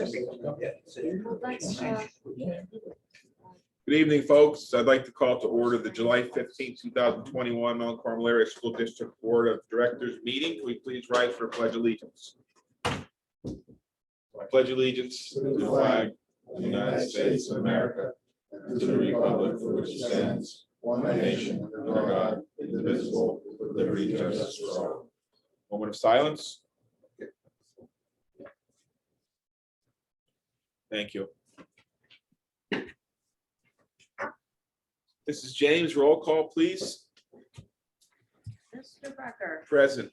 Good evening, folks. I'd like to call to order the July 15, 2021 Mount Carmel Area School District Board of Directors meeting. Can we please rise for pledge allegiance? I pledge allegiance to the flag of the United States of America and to the republic for which it stands, one nation, under God, indivisible, with liberty and justice for all. Moment of silence. Thank you. This is James. Roll call, please. Mr. Becker. Present.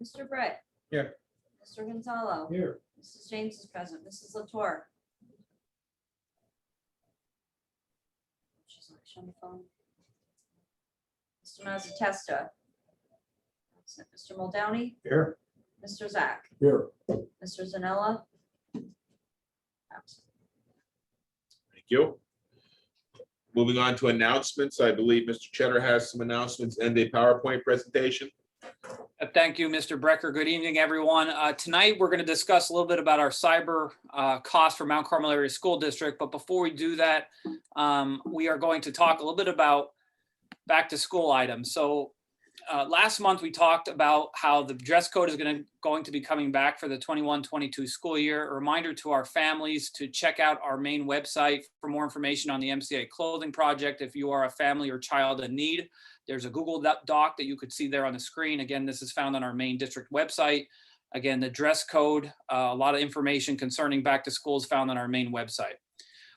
Mr. Brett. Here. Mr. Gonzalo. Here. Mrs. James is present. Mrs. Latour. She's on the phone. Mr. Mazzatesta. Mr. Muldowney. Here. Mr. Zach. Here. Mr. Zanella. Absent. Thank you. Moving on to announcements, I believe Mr. Cheddar has some announcements and a PowerPoint presentation. Thank you, Mr. Brecker. Good evening, everyone. Tonight, we're going to discuss a little bit about our cyber costs for Mount Carmel Area School District. But before we do that, we are going to talk a little bit about back to school items. So last month, we talked about how the dress code is going to be coming back for the 21-22 school year. A reminder to our families to check out our main website for more information on the MCA clothing project. If you are a family or child in need, there's a Google Doc that you could see there on the screen. Again, this is found on our main district website. Again, the dress code, a lot of information concerning back to school is found on our main website.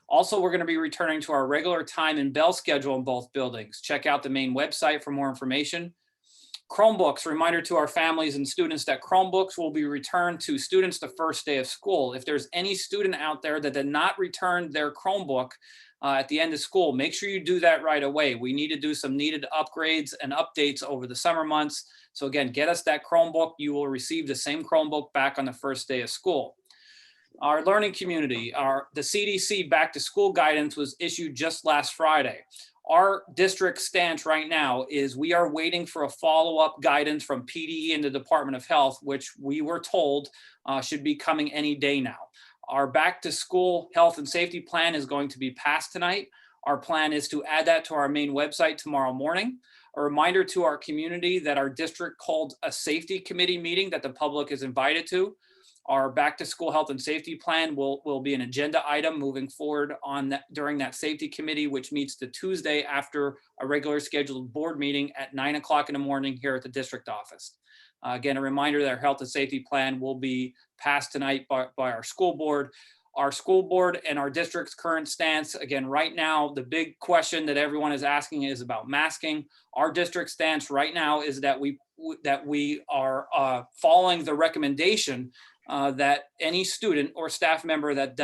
Also, we're going to be returning to our regular time and bell schedule in both buildings. Check out the main website for more information. Chromebooks, reminder to our families and students that Chromebooks will be returned to students the first day of school. If there's any student out there that did not return their Chromebook at the end of school, make sure you do that right away. We need to do some needed upgrades and updates over the summer months. So again, get us that Chromebook. You will receive the same Chromebook back on the first day of school. Our learning community, the CDC back to school guidance was issued just last Friday. Our district stance right now is we are waiting for a follow-up guidance from PDE and the Department of Health, which we were told should be coming any day now. Our back to school health and safety plan is going to be passed tonight. Our plan is to add that to our main website tomorrow morning. A reminder to our community that our district called a safety committee meeting that the public is invited to. Our back to school health and safety plan will be an agenda item moving forward on that during that safety committee, which meets the Tuesday after a regular scheduled board meeting at 9 o'clock in the morning here at the district office. Again, a reminder that our health and safety plan will be passed tonight by our school board. Our school board and our district's current stance, again, right now, the big question that everyone is asking is about masking. Our district stance right now is that we are following the recommendation that any student or staff member that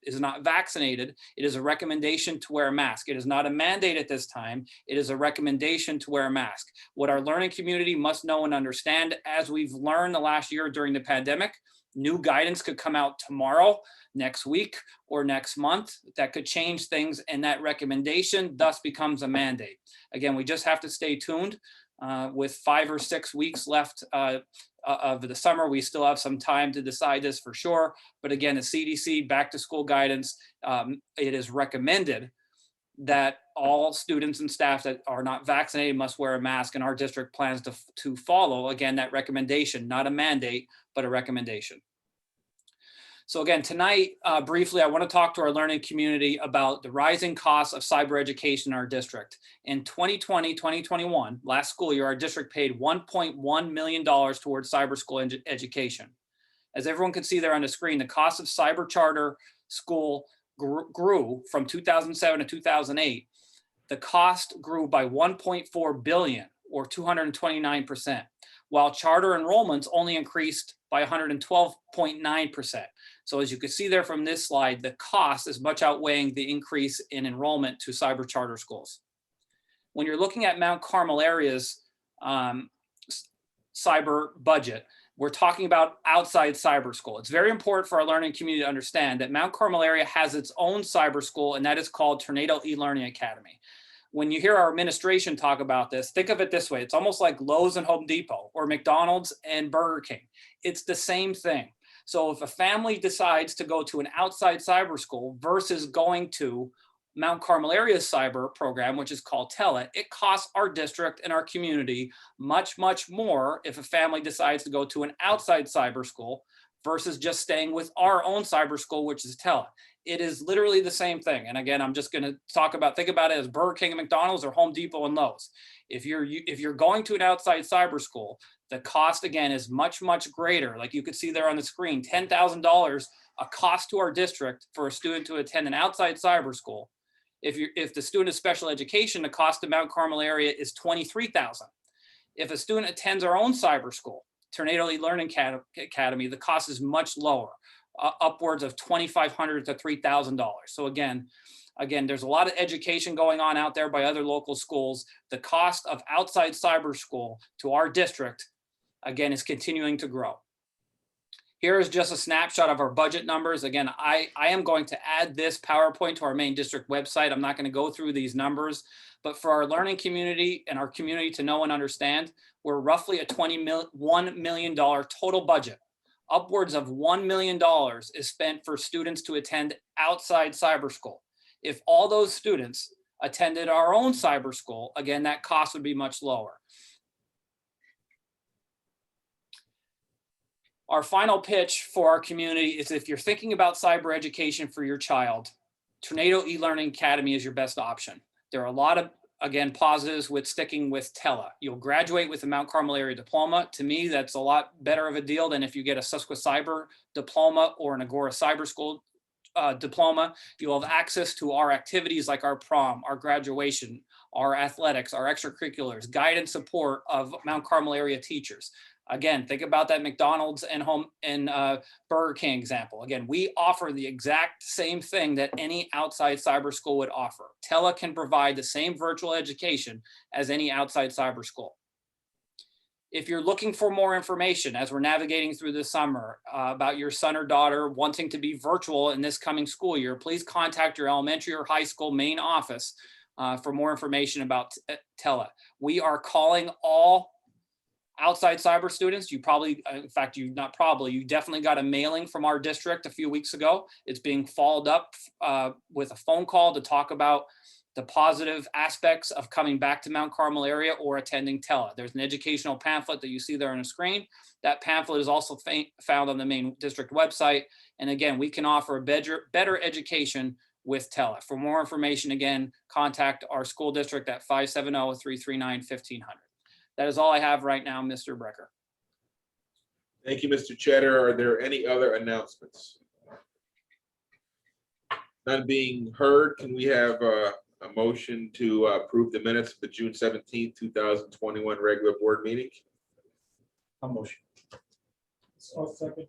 is not vaccinated, it is a recommendation to wear a mask. It is not a mandate at this time. It is a recommendation to wear a mask. What our learning community must know and understand, as we've learned the last year during the pandemic, new guidance could come out tomorrow, next week, or next month that could change things, and that recommendation thus becomes a mandate. Again, we just have to stay tuned. With 5 or 6 weeks left of the summer, we still have some time to decide this for sure. But again, the CDC back to school guidance, it is recommended that all students and staff that are not vaccinated must wear a mask, and our district plans to follow, again, that recommendation, not a mandate, but a recommendation. So again, tonight, briefly, I want to talk to our learning community about the rising costs of cyber education in our district. In 2020, 2021, last school year, our district paid $1.1 million towards cyber school education. As everyone can see there on the screen, the cost of cyber charter school grew from 2007 to 2008. The cost grew by 1.4 billion, or 229%, while charter enrollments only increased by 112.9%. So as you can see there from this slide, the cost is much outweighing the increase in enrollment to cyber charter schools. When you're looking at Mount Carmel area's cyber budget, we're talking about outside cyber school. It's very important for our learning community to understand that Mount Carmel area has its own cyber school, and that is called Tornado E-Learning Academy. When you hear our administration talk about this, think of it this way. It's almost like Lowe's and Home Depot, or McDonald's and Burger King. It's the same thing. So if a family decides to go to an outside cyber school versus going to Mount Carmel Area's cyber program, which is called Tela, it costs our district and our community much, much more if a family decides to go to an outside cyber school versus just staying with our own cyber school, which is Tela. It is literally the same thing. And again, I'm just going to think about it as Burger King and McDonald's or Home Depot and Lowe's. If you're going to an outside cyber school, the cost again is much, much greater. Like you could see there on the screen, $10,000 a cost to our district for a student to attend an outside cyber school. If the student is special education, the cost of Mount Carmel area is $23,000. If a student attends our own cyber school, Tornado E-Learning Academy, the cost is much lower, upwards of $2,500 to $3,000. So again, there's a lot of education going on out there by other local schools. The cost of outside cyber school to our district, again, is continuing to grow. Here is just a snapshot of our budget numbers. Again, I am going to add this PowerPoint to our main district website. I'm not going to go through these numbers, but for our learning community and our community to know and understand, we're roughly a $1 million total budget. Upwards of $1 million is spent for students to attend outside cyber school. If all those students attended our own cyber school, again, that cost would be much lower. Our final pitch for our community is if you're thinking about cyber education for your child, Tornado E-Learning Academy is your best option. There are a lot of, again, positives with sticking with Tela. You'll graduate with a Mount Carmel area diploma. To me, that's a lot better of a deal than if you get a Susquehanna Cyber diploma or an Agora Cyber School diploma. You'll have access to our activities like our prom, our graduation, our athletics, our extracurriculars, guidance support of Mount Carmel area teachers. Again, think about that McDonald's and Burger King example. Again, we offer the exact same thing that any outside cyber school would offer. Tela can provide the same virtual education as any outside cyber school. If you're looking for more information as we're navigating through the summer about your son or daughter wanting to be virtual in this coming school year, please contact your elementary or high school main office for more information about Tela. We are calling all outside cyber students. You probably, in fact, you definitely got a mailing from our district a few weeks ago. It's being followed up with a phone call to talk about the positive aspects of coming back to Mount Carmel area or attending Tela. There's an educational pamphlet that you see there on the screen. That pamphlet is also found on the main district website. And again, we can offer a better education with Tela. For more information, again, contact our school district at 570-339-1500. That is all I have right now, Mr. Brecker. Thank you, Mr. Cheddar. Are there any other announcements? None being heard, can we have a motion to approve the minutes of the June 17th, 2021 regular board meeting? A motion. I'll second.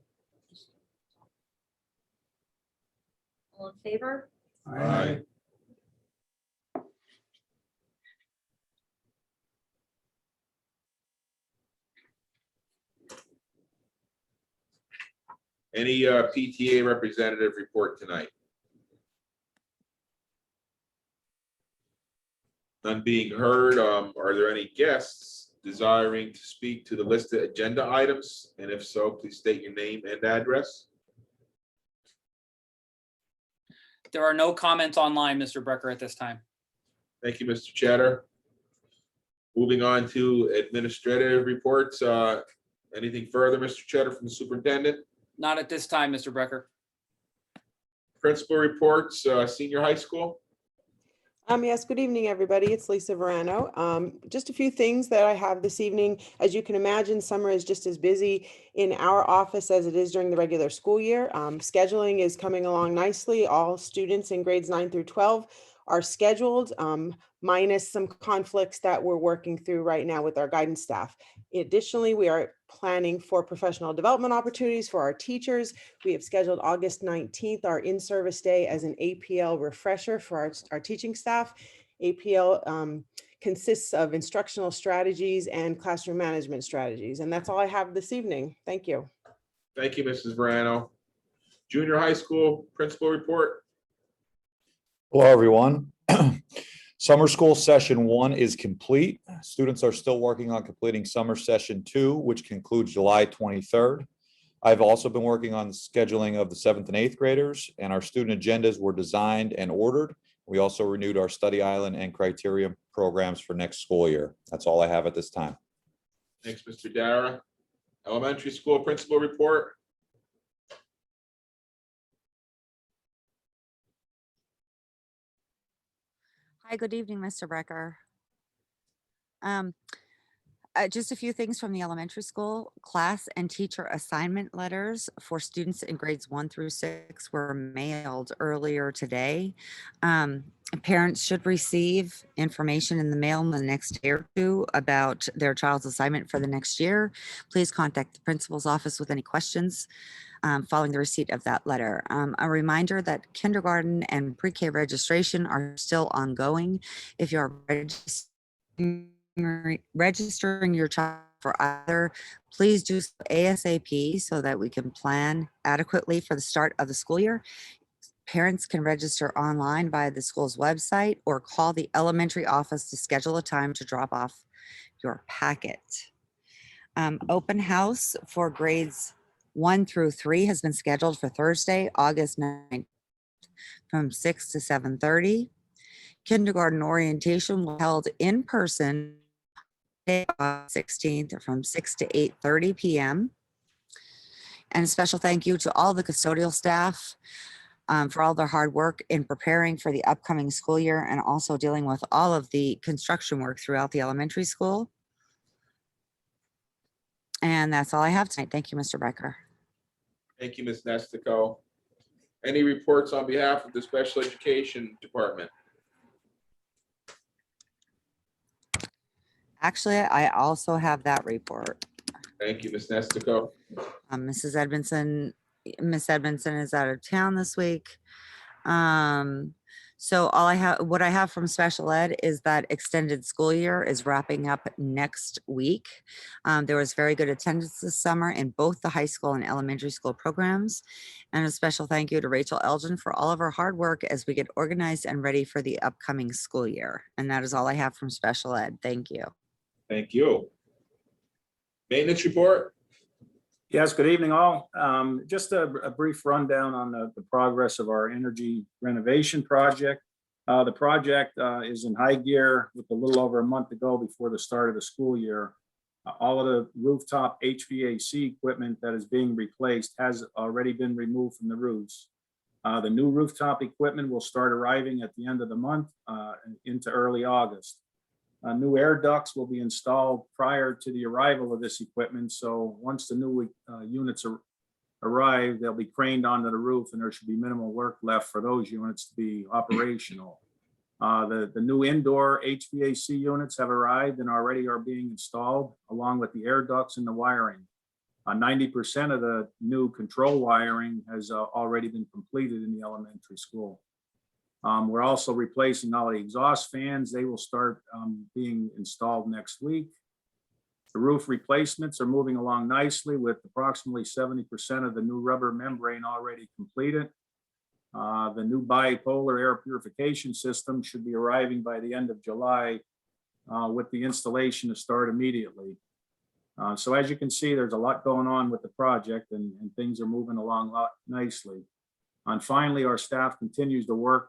All in favor? Aye. Any PTA representative report tonight? None being heard. Are there any guests desiring to speak to the listed agenda items? And if so, please state your name and address. There are no comments online, Mr. Brecker, at this time. Thank you, Mr. Cheddar. Moving on to administrative reports. Anything further, Mr. Cheddar, from the superintendent? Not at this time, Mr. Brecker. Principal reports, senior high school. Yes, good evening, everybody. It's Lisa Verano. Just a few things that I have this evening. As you can imagine, summer is just as busy in our office as it is during the regular school year. Scheduling is coming along nicely. All students in grades 9 through 12 are scheduled, minus some conflicts that we're working through right now with our guidance staff. Additionally, we are planning for professional development opportunities for our teachers. We have scheduled August 19th, our in-service day, as an APL refresher for our teaching staff. APL consists of instructional strategies and classroom management strategies. And that's all I have this evening. Thank you. Thank you, Mrs. Verano. Junior high school principal report. Hello, everyone. Summer school session 1 is complete. Students are still working on completing summer session 2, which concludes July 23rd. I've also been working on the scheduling of the 7th and 8th graders, and our student agendas were designed and ordered. We also renewed our study island and criteria programs for next school year. That's all I have at this time. Thanks, Mr. Dara. Elementary school principal report. Hi, good evening, Mr. Brecker. Just a few things from the elementary school. Class and teacher assignment letters for students in grades 1 through 6 were mailed earlier today. Parents should receive information in the mail in the next day or two about their child's assignment for the next year. Please contact the principal's office with any questions following the receipt of that letter. A reminder that kindergarten and pre-K registration are still ongoing. If you're registering your child for either, please do so ASAP so that we can plan adequately for the start of the school year. Parents can register online via the school's website or call the elementary office to schedule a time to drop off your packet. Open house for grades 1 through 3 has been scheduled for Thursday, August 9th from 6 to 7:30. Kindergarten orientation will be held in person on 16th from 6 to 8:30 p.m. And a special thank you to all the custodial staff for all their hard work in preparing for the upcoming school year and also dealing with all of the construction work throughout the elementary school. And that's all I have tonight. Thank you, Mr. Becker. Thank you, Ms. Nestico. Any reports on behalf of the special education department? Actually, I also have that report. Thank you, Ms. Nestico. Mrs. Edmondson, Miss Edmondson is out of town this week. So what I have from special ed is that extended school year is wrapping up next week. There was very good attendance this summer in both the high school and elementary school programs. And a special thank you to Rachel Elgin for all of her hard work as we get organized and ready for the upcoming school year. And that is all I have from special ed. Thank you. Thank you. Maintenance report. Yes, good evening, all. Just a brief rundown on the progress of our energy renovation project. The project is in high gear with a little over a month to go before the start of the school year. All of the rooftop HVAC equipment that is being replaced has already been removed from the roofs. The new rooftop equipment will start arriving at the end of the month into early August. New air ducts will be installed prior to the arrival of this equipment. So once the new units arrive, they'll be craned onto the roof and there should be minimal work left for those units to be operational. The new indoor HVAC units have arrived and already are being installed along with the air ducts and the wiring. 90% of the new control wiring has already been completed in the elementary school. We're also replacing all the exhaust fans. They will start being installed next week. The roof replacements are moving along nicely with approximately 70% of the new rubber membrane already completed. The new bipolar air purification system should be arriving by the end of July with the installation to start immediately. So as you can see, there's a lot going on with the project and things are moving along nicely. And finally, our staff continues to work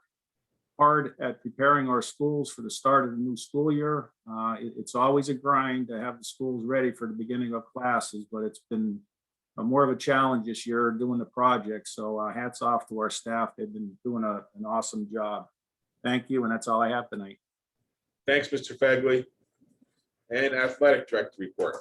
hard at preparing our schools for the start of the new school year. It's always a grind to have the schools ready for the beginning of classes, but it's been more of a challenge this year doing the project. So hats off to our staff. They've been doing an awesome job. Thank you. And that's all I have tonight. Thanks, Mr. Fagley. And athletic director report.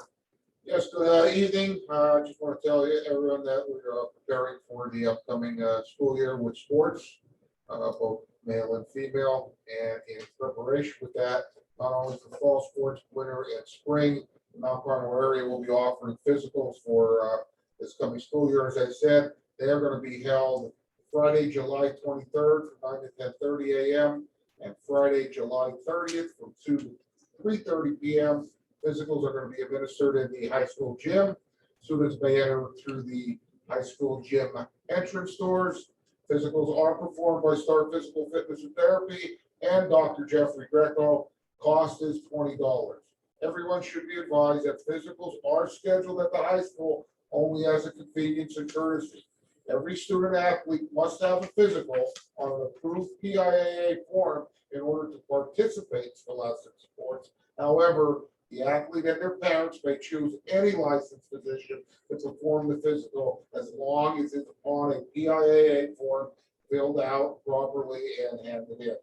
Yes, good evening. I just want to tell you, everyone, that we are preparing for the upcoming school year with sports, both male and female, and in preparation with that, not only for fall sports, winter and spring, the Mount Carmel area will be offering physicals for this coming school year. As I said, they are going to be held Friday, July 23rd from 9 to 10:30 a.m. and Friday, July 30th from 2 to 3:30 p.m. Physicals are going to be administered in the high school gym. Students may enter through the high school gym entrance doors. Physicals are performed by Star Physical Fitness and Therapy and Dr. Jeffrey Greco. Cost is $20. Everyone should be advised that physicals are scheduled at the high school only as a convenience and courtesy. Every student athlete must have a physical on an approved PIAA form in order to participate in scholastic sports. However, the athlete and their parents may choose any licensed physician to perform the physical as long as it's on a PIAA form filled out properly and handed in.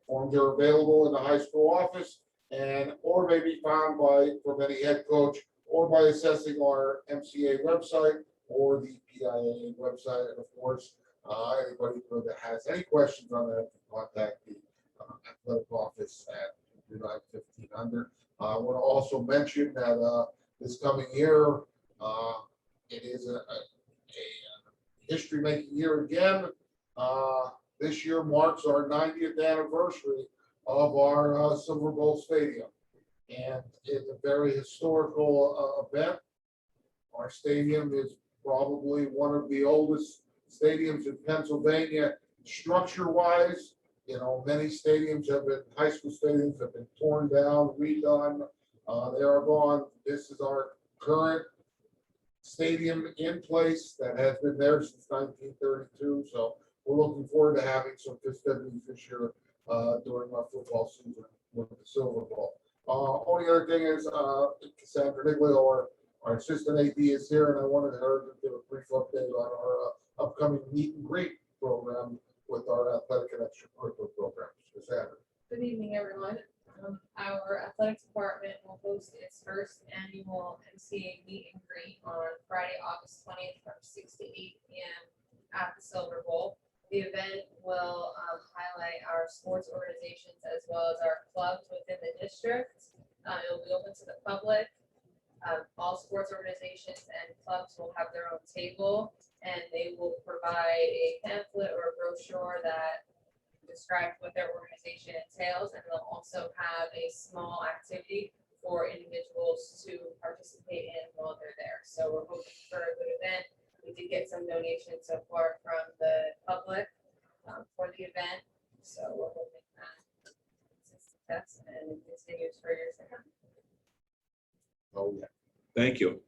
Forms are available in the high school office and or may be found from any head coach or by accessing our MCA website or the PIAA website. And of course, anybody that has any questions on that, contact the athletic office at 229-1500. I want to also mention that this coming year, it is a history-making year again. This year marks our 90th anniversary of our Silver Bowl Stadium, and it's a very historical event. Our stadium is probably one of the oldest stadiums in Pennsylvania, structure-wise. You know, many stadiums have been, high school stadiums have been torn down, redone. They are gone. This is our current stadium in place that has been there since 1932. So we're looking forward to having some festivities this year during our football season with the Silver Bowl. Only other thing is Cassandra Niglio, our assistant AD, is here, and I wanted her to give a brief update on our upcoming meet and greet program with our athletic and extracurricular programs. Cassandra. Good evening, everyone. Our athletics department will host its first annual MCA meet and greet on Friday, August 20th from 6 to 8 p.m. at the Silver Bowl. The event will highlight our sports organizations as well as our clubs within the district. It will be open to the public. All sports organizations and clubs will have their own table, and they will provide a pamphlet or a brochure that describes what their organization entails, and they'll also have a small activity for individuals to participate in while they're there. So we're hoping for a good event. We did get some donations so far from the public for the event, so we're hoping that it's a success and it continues for years to come. Oh, yeah. Thank you.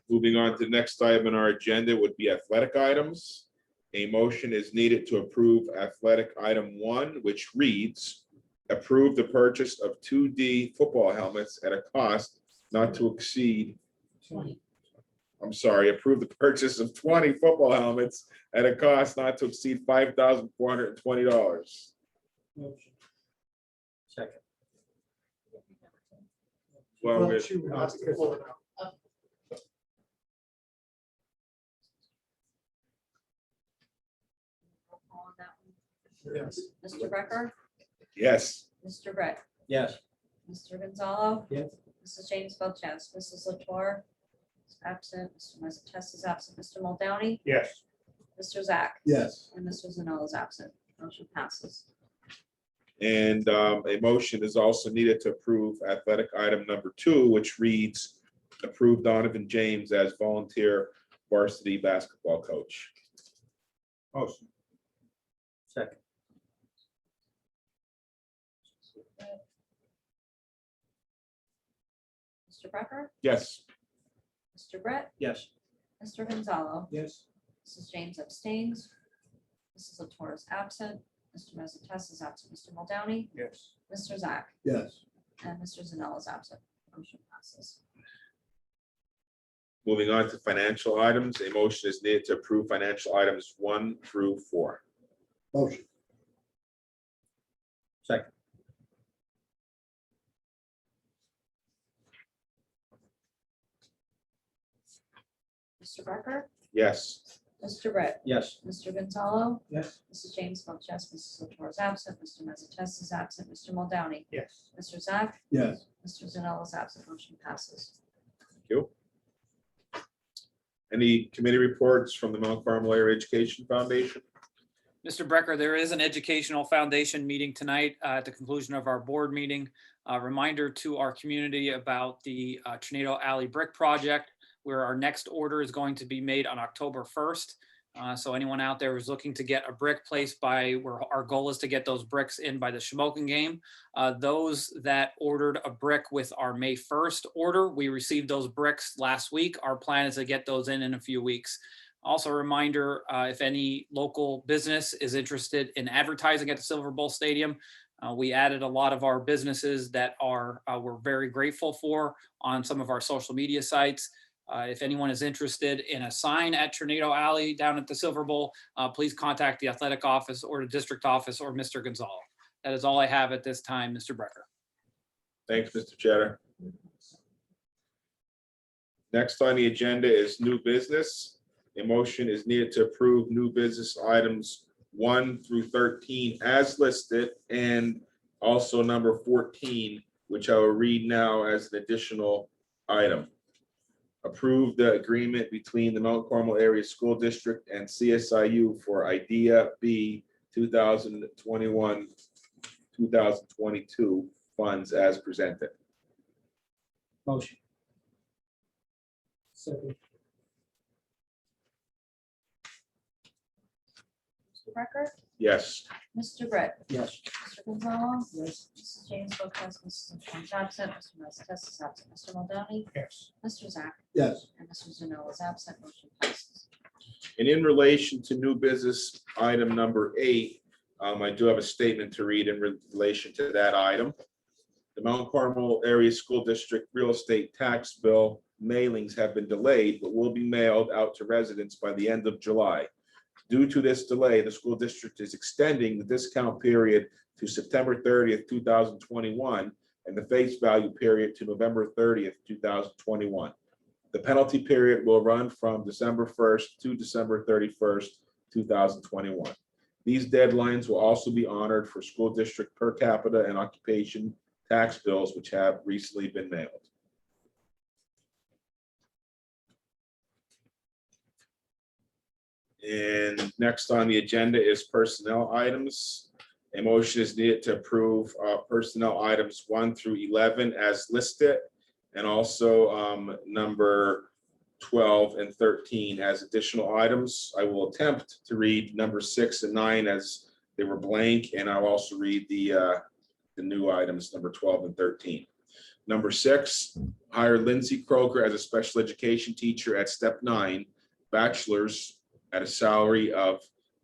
Moving on to the next item on our agenda would be athletic items. A motion is needed to approve athletic item 1, which reads, approve the purchase of 2D football helmets at a cost not to exceed 20. I'm sorry, approve the purchase of 20 football helmets at a cost not to exceed $5,420. Second. Well, we're- Roll call on that one. Mr. Becker, yes. Mr. Brett, Yes. Mr. Gonzalo. Yes. Mrs. James Felches, Mrs. Latour is absent, Mr. Mezzatest is absent, Mr. Muldowney, Yes. Mr. Zach, Yes. and Mr. Zanella is absent. Motion passes. And a motion is also needed to approve athletic item number 2, which reads, approve Donovan James as volunteer varsity basketball coach. Motion. Second. Mr. Becker, Yes. Mr. Brett, Yes. Mr. Gonzalo, Yes. Mrs. James abstains, Mrs. Latour is absent, Mr. Mezzatest is absent, Mr. Muldowney, Yes. Mr. Zach, Yes. and Mr. Zanella is absent. Motion passes. Moving on to financial items, a motion is needed to approve financial items 1 through 4. Motion. Second. Mr. Becker, Yes. Mr. Brett, Yes. Mr. Gonzalo, Yes. Mrs. James Felches, Mrs. Latour is absent, Mr. Mezzatest is absent, Mr. Muldowney, Yes. Mr. Zach, Yes. Mr. Zanella is absent. Motion passes. Thank you. Any committee reports from the Mount Carmel Area Education Foundation? Mr. Brecker, there is an educational foundation meeting tonight at the conclusion of our board meeting. A reminder to our community about the Tornado Alley Brick Project, where our next order is going to be made on October 1st. So anyone out there who's looking to get a brick placed by, where our goal is to get those bricks in by the Shamokin game. Those that ordered a brick with our May 1st order, we received those bricks last week. Our plan is to get those in a few weeks. Also a reminder, if any local business is interested in advertising at the Silver Bowl Stadium, we added a lot of our businesses that we're very grateful for on some of our social media sites. If anyone is interested in a sign at Tornado Alley down at the Silver Bowl, please contact the athletic office or the district office or Mr. Gonzalo. That is all I have at this time, Mr. Brecker. Thanks, Mr. Cheddar. Next on the agenda is new business. A motion is needed to approve new business items 1 through 13 as listed, and also number 14, which I will read now as an additional item. Approve the agreement between the Mount Carmel Area School District and CSIU for IDEA B 2021-2022 funds as presented. Motion. Second. Mr. Becker, Yes. Mr. Brett, Yes. Mr. Gonzalo, Yes. Mrs. James Feltes, Mrs. Jones absent, Mr. Mezzatest is absent, Mr. Muldowney, Yes. Mr. Zach, Yes. and Mr. Zanella is absent, motion passes. And in relation to new business item number 8, I do have a statement to read in relation to that item. The Mount Carmel Area School District real estate tax bill mailings have been delayed, but will be mailed out to residents by the end of July. Due to this delay, the school district is extending the discount period to September 30th, 2021, and the face value period to November 30th, 2021. The penalty period will run from December 1st to December 31st, 2021. These deadlines will also be honored for school district per capita and occupation tax bills, which have recently been mailed. And next on the agenda is personnel items. A motion is needed to approve personnel items 1 through 11 as listed, and also number 12 and 13 as additional items. I will attempt to read number 6 and 9 as they were blank, and I'll also read the new items, number 12 and 13. Number 6, hire Lindsay Kroger as a special education teacher at step 9, bachelor's, at a salary of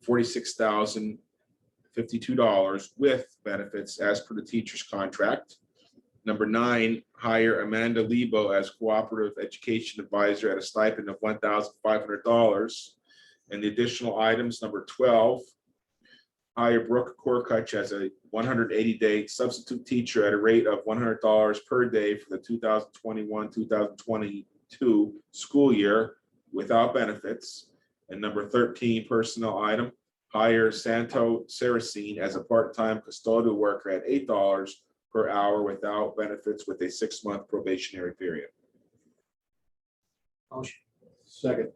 $46,052 with benefits as per the teacher's contract. Number 9, hire Amanda Lebo as cooperative education advisor at a stipend of $1,500. And the additional items, number 12, hire Brooke Korkutch as a 180-day substitute teacher at a rate of $100 per day for the 2021-2022 school year without benefits. And number 13, personnel item, hire Santo Saracine as a part-time custodial worker at $8 per hour without benefits with a 6-month probationary period. Motion. Second.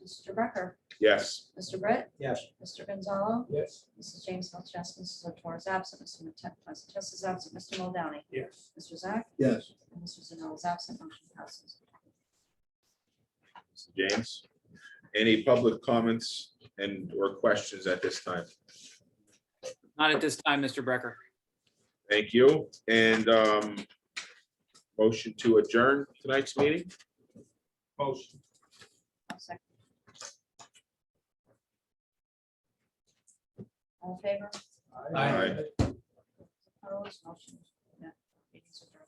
Mr. Becker, Yes. Mr. Brett, Yes. Mr. Gonzalo, Yes. Mrs. James Feltes, Mrs. Latour is absent, Mr. Mezzatest is absent, Mr. Muldowney, Yes. Mr. Zach, Yes. and Mr. Zanella is absent, motion passes. Mr. James, any public comments and or questions at this time? Not at this time, Mr. Brecker. Thank you. And motion to adjourn tonight's meeting? Motion. I'll second. All in favor? Aye. Opposed, motion. Yeah, meeting's adjourned.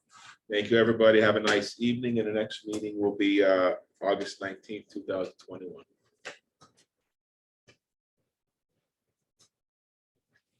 Thank you, everybody. Have a nice evening, and the next meeting will be August 19th, 2021.